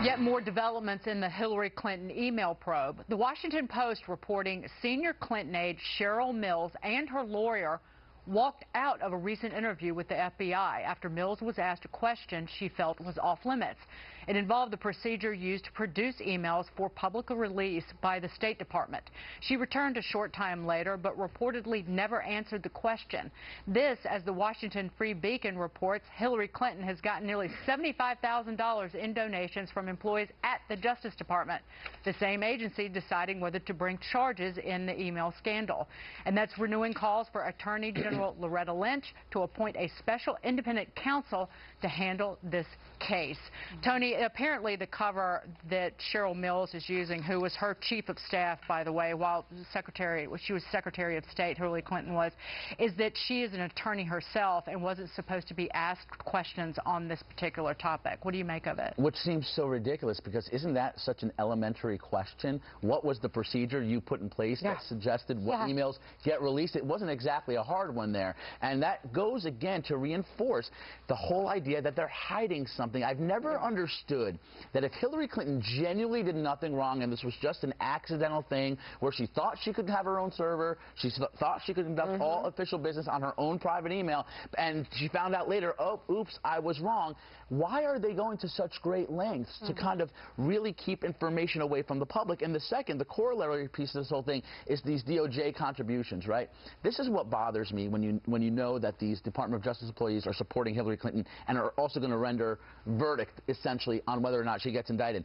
Yet more developments in the Hillary Clinton email probe. The Washington Post reporting senior Clinton aide Cheryl Mills and her lawyer walked out of a recent interview with the FBI after Mills was asked a question she felt was off limits. It involved the procedure used to produce emails for public release by the State Department. She returned a short time later, but reportedly never answered the question. This, as the Washington Free Beacon reports, Hillary Clinton has gotten nearly $75,000 in donations from employees at the Justice Department, the same agency deciding whether to bring charges in the email scandal. And that's renewing calls for Attorney General Loretta Lynch to appoint a special independent counsel to handle this case. Tony, apparently the cover that Cheryl Mills is using, who was her chief of staff, by the way, while she was Secretary of State, Hillary Clinton was, is that she is an attorney herself and wasn't supposed to be asked questions on this particular topic. What do you make of it? Which seems so ridiculous, because isn't that such an elementary question? What was the procedure you put in place that suggested what emails get released? It wasn't exactly a hard one there. And that goes again to reinforce the whole idea that they're hiding something. I've never understood that if Hillary Clinton genuinely did nothing wrong and this was just an accidental thing where she thought she could have her own server, she thought she could conduct all official business on her own private email, and she found out later, oh, oops, I was wrong. Why are they going to such great lengths to kind of really keep information away from the public? And the second, the corollary piece of this whole thing is these DOJ contributions, right? This is what bothers me when you know that these Department of Justice employees are supporting Hillary Clinton and are also going to render verdict, essentially, on whether or not she gets indicted.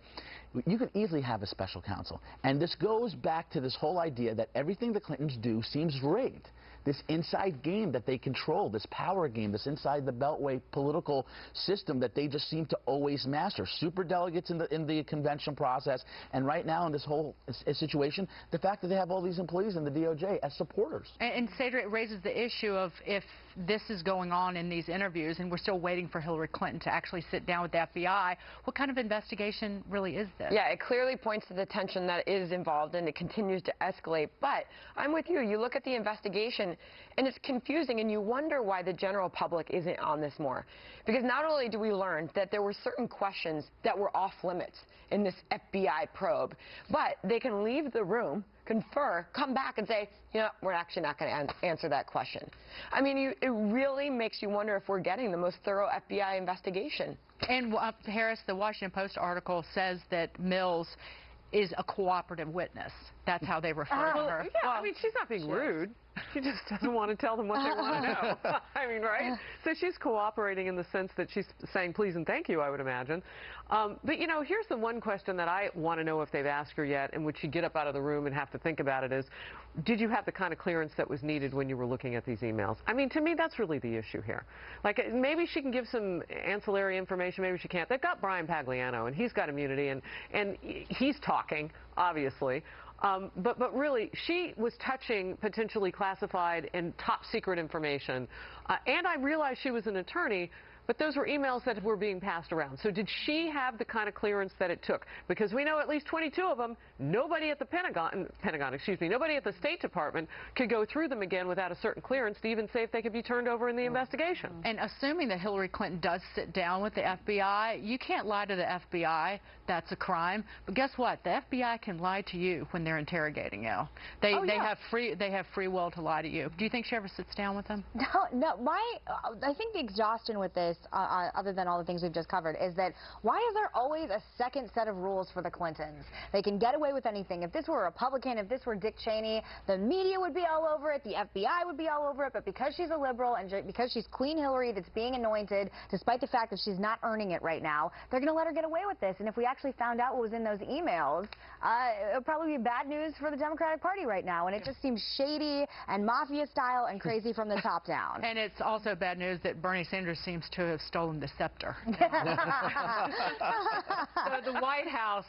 You could easily have a special counsel. And this goes back to this whole idea that everything the Clintons do seems rigged. This inside game that they control, this power game, this inside the beltway political system that they just seem to always master. Super delegates in the convention process, and right now in this whole situation, the fact that they have all these employees in the DOJ as supporters. And Sadra, it raises the issue of if this is going on in these interviews and we're still waiting for Hillary Clinton to actually sit down with the FBI, what kind of investigation really is this? Yeah, it clearly points to the tension that is involved, and it continues to escalate. But I'm with you. You look at the investigation, and it's confusing, and you wonder why the general public isn't on this more. Because not only do we learn that there were certain questions that were off limits in this FBI probe, but they can leave the room, confer, come back and say, you know, we're actually not going to answer that question. I mean, it really makes you wonder if we're getting the most thorough FBI investigation. And Harris, the Washington Post article says that Mills is a cooperative witness. That's how they refer to her. Yeah, I mean, she's not being rude. She just doesn't want to tell them what they want to know. I mean, right? So she's cooperating in the sense that she's saying please and thank you, I would imagine. But, you know, here's the one question that I want to know if they've asked her yet, and would she get up out of the room and have to think about it, is, did you have the kind of clearance that was needed when you were looking at these emails? I mean, to me, that's really the issue here. Like, maybe she can give some ancillary information, maybe she can't. They've got Brian Pagliano, and he's got immunity, and he's talking, obviously. But really, she was touching potentially classified and top secret information. And I realized she was an attorney, but those were emails that were being passed around. So did she have the kind of clearance that it took? Because we know at least 22 of them, nobody at the nobody at the State Department could go through them again without a certain clearance to even say if they could be turned over in the investigation. And assuming that Hillary Clinton does sit down with the FBI, you can't lie to the FBI. That's a crime. But guess what? The FBI can lie to you when they're interrogating you. They have free will to lie to you. Do you think she ever sits down with them? No. I think the exhaustion with this, other than all the things we've just covered, is that why is there always a second set of rules for the Clintons? They can get away with anything. If this were a Republican, if this were Dick Cheney, the media would be all over it, the FBI would be all over it, but because she's a liberal and because she's Queen Hillary that's being anointed, despite the fact that she's not earning it right now, they're going to let her get away with this. And if we actually found out what was in those emails, it would probably be bad news for the Democratic Party right now. And it just seems shady and mafia style and crazy from the top down. And it's also bad news that Bernie Sanders seems to have stolen the scepter. So the White House,